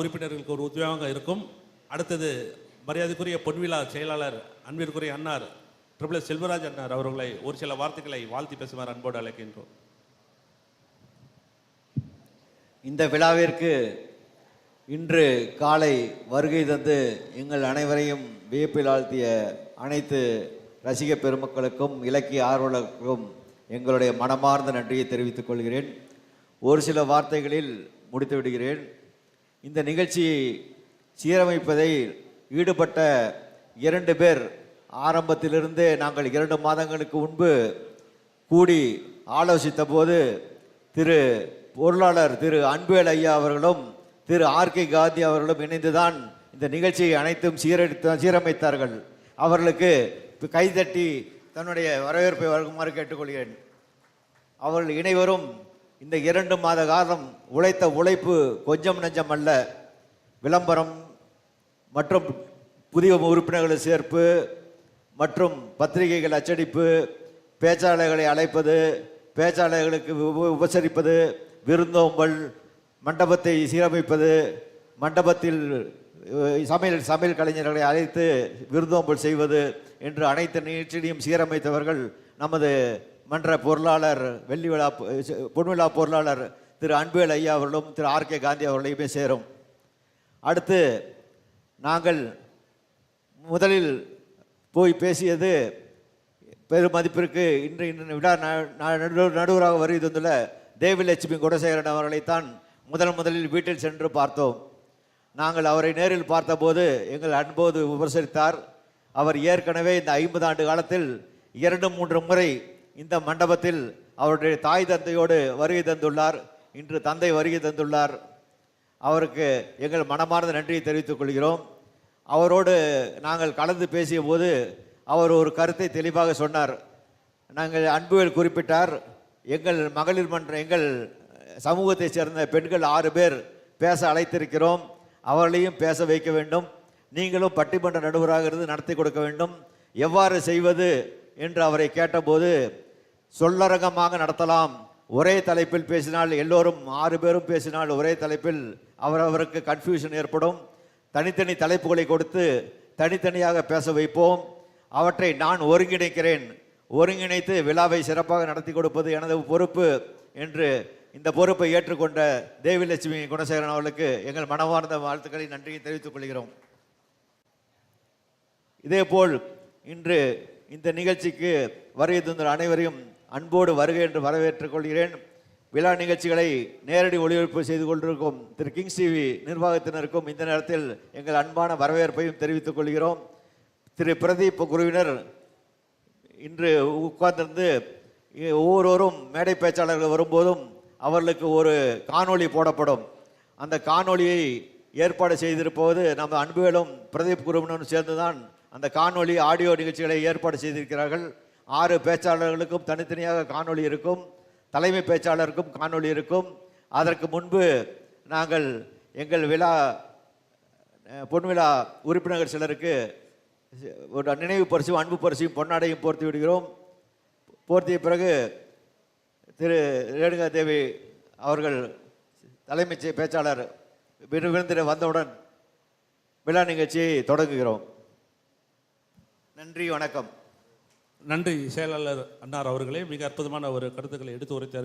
உறுப்பினர்களுக்கு ஒரு உத்வேகமாக இருக்கும். அடுத்தது மரியாதைக்குரிய பொன்விழா செயலாளர் அன்பிற்குரிய அன்னார் ட்ரிபிள் செல்வராஜ் அன்னார் அவர்களை ஒரு சில வார்த்தைகளை வாழ்த்தி பேசுமாறு அன்போடு அழைக்கின்றோம். இந்த விழாவிற்கு இன்று காலை வருகை தந்து எங்கள் அனைவரையும் வியப்பில் ஆழ்த்திய அனைத்து ரசிக பெருமக்களுக்கும் இலக்கிய ஆர்வலர்களுக்கும் எங்களுடைய மனமார்ந்த நன்றியை தெரிவித்துக் கொள்கிறேன். ஒரு சில வார்த்தைகளில் முடித்து விடுகிறேன். இந்த நிகழ்ச்சியை சீரமைப்பதை ஈடுபட்ட 2 பேர் ஆரம்பத்திலிருந்தே நாங்கள் 2 மாதங்களுக்கு முன்பு கூடி ஆலோசித்த போது பொருளாளர் திரு அன்பேல் ஐயா அவர்களும் திரு ஆர்கே காந்தி அவர்களும் இணைந்துதான் இந்த நிகழ்ச்சியை அனைத்தும் சீரமைத்தார்கள். அவர்களுக்கு கைதட்டி தன்னுடைய வரவேற்பை வழங்குமாறு கேட்டுக்கொள்கிறேன். அவர்கள் இணைவரும் இந்த 2 மாத காலம் உழைத்த உழைப்பு கொஞ்சம் நஞ்சம் அல்ல. விளம்பரம் மற்றும் புதிய உறுப்பினர்கள் சேர்ப்பு மற்றும் பத்திரிகைகள் அச்சடிப்பு, பேச்சாளர்களை அழைப்பது, பேச்சாளர்களுக்கு உபசரிப்பது, விருந்தோம்பல், மண்டபத்தை சீரமைப்பது, மண்டபத்தில் சமையல் கலைஞர்களை அழைத்து விருந்தோம்பல் செய்வது என்று அனைத்து நிகழ்ச்சியையும் சீரமைத்தவர்கள் நமது மன்ற பொருளாளர் பொன்விழா பொருளாளர் திரு அன்பேல் ஐயா அவர்களும் திரு ஆர்கே காந்தி அவர்களையுமே சேரும். அடுத்து நாங்கள் முதலில் போய் பேசியது பெருமதிப்பிற்கு இன்று விழா நடுவராக வருகை தந்துள்ள தேவிலட்சுமி குணசேகரன் அவர்களைத்தான் முதலில் வீட்டில் சென்று பார்த்தோம். நாங்கள் அவரை நேரில் பார்த்தபோது எங்கள் அன்போடு உபசரித்தார். அவர் ஏற்கனவே இந்த 50 ஆண்டு காலத்தில் 2-3 முறை இந்த மண்டபத்தில் அவருடைய தாய் தந்தையோடு வருகை தந்துள்ளார். இன்று தந்தை வருகை தந்துள்ளார். அவருக்கு எங்கள் மனமார்ந்த நன்றியை தெரிவித்துக் கொள்கிறோம். அவரோடு நாங்கள் கலந்து பேசிய போது அவர் ஒரு கருத்தை தெளிவாக சொன்னார். நாங்கள் அன்புவேல் குறிப்பிட்டார், எங்கள் மகளிர் மன்ற எங்கள் சமூகத்தை சேர்ந்த பெண்கள் 6 பேர் பேச அழைத்திருக்கிறோம். அவர்களையும் பேச வைக்க வேண்டும். நீங்களும் பட்டிமன்ற நடுவராக இருந்து நடத்தி கொடுக்க வேண்டும். எவ்வாறு செய்வது என்று அவரை கேட்டபோது, சொல்லரங்கமாக நடத்தலாம், ஒரே தலைப்பில் பேசினால் எல்லோரும் 6 பேரும் பேசினால் ஒரே தலைப்பில் அவரவருக்கு கன்ஃபியூஷன் ஏற்படும். தனித்தனி தலைப்புகளை கொடுத்து தனித்தனியாக பேச வைப்போம். அவற்றை நான் ஒருங்கிணைத்து விழாவை சிறப்பாக நடத்தி கொடுப்பது எனது பொறுப்பு என்று இந்த பொறுப்பை ஏற்றுக்கொண்ட தேவிலட்சுமி குணசேகரன் அவர்களுக்கு எங்கள் மனமார்ந்த வாழ்த்துக்களை நன்றியை தெரிவித்துக் கொள்கிறோம். இதேபோல் இன்று இந்த நிகழ்ச்சிக்கு வருகை தந்த அனைவரையும் அன்போடு வருகை என்று வரவேற்றுக் கொள்கிறேன். விழா நிகழ்ச்சிகளை நேரடி ஒளிபரப்பு செய்து கொண்டிருக்கும் திரு கிங்ஸ் டிவி நிர்வாகத்தினருக்கும் இந்த நேரத்தில் எங்கள் அன்பான வரவேற்பையும் தெரிவித்துக் கொள்கிறோம். திரு பிரதீப் குருவினர் இன்று உட்கார்ந்திருந்து ஒவ்வொருவரும் மேடை பேச்சாளர்கள் வரும்போதும் அவர்களுக்கு ஒரு காணொளி போடப்படும். அந்த காணொளியை ஏற்பாடு செய்திருப்பது நம்ம அன்புவேலும் பிரதீப் குருவினரும் சேர்ந்துதான் அந்த காணொளி ஆடியோ நிகழ்ச்சிகளை ஏற்பாடு செய்திருக்கிறார்கள். 6 பேச்சாளர்களுக்கும் தனித்தனியாக காணொளி இருக்கும், தலைமை பேச்சாளருக்கும் காணொளி இருக்கும். அதற்கு முன்பு நாங்கள் எங்கள் பொன்விழா உறுப்பினர்கள் சிலருக்கு ஒரு நினைவு பரிசும் அன்பு பரிசையும் பொன்னாடையும் போர்த்தி விடுகிறோம். போர்த்திய பிறகு திரு ரேணுகா தேவி அவர்கள் தலைமை பேச்சாளர் விருந்திட வந்தவுடன் விழா நிகழ்ச்சியை தொடங்குகிறோம். நன்றி, வணக்கம். நன்றி செயலாளர் அன்னார் அவர்களே, மிக அற்புதமான ஒரு கருத்துக்களை எடுத்து உரைத்தார்கள்.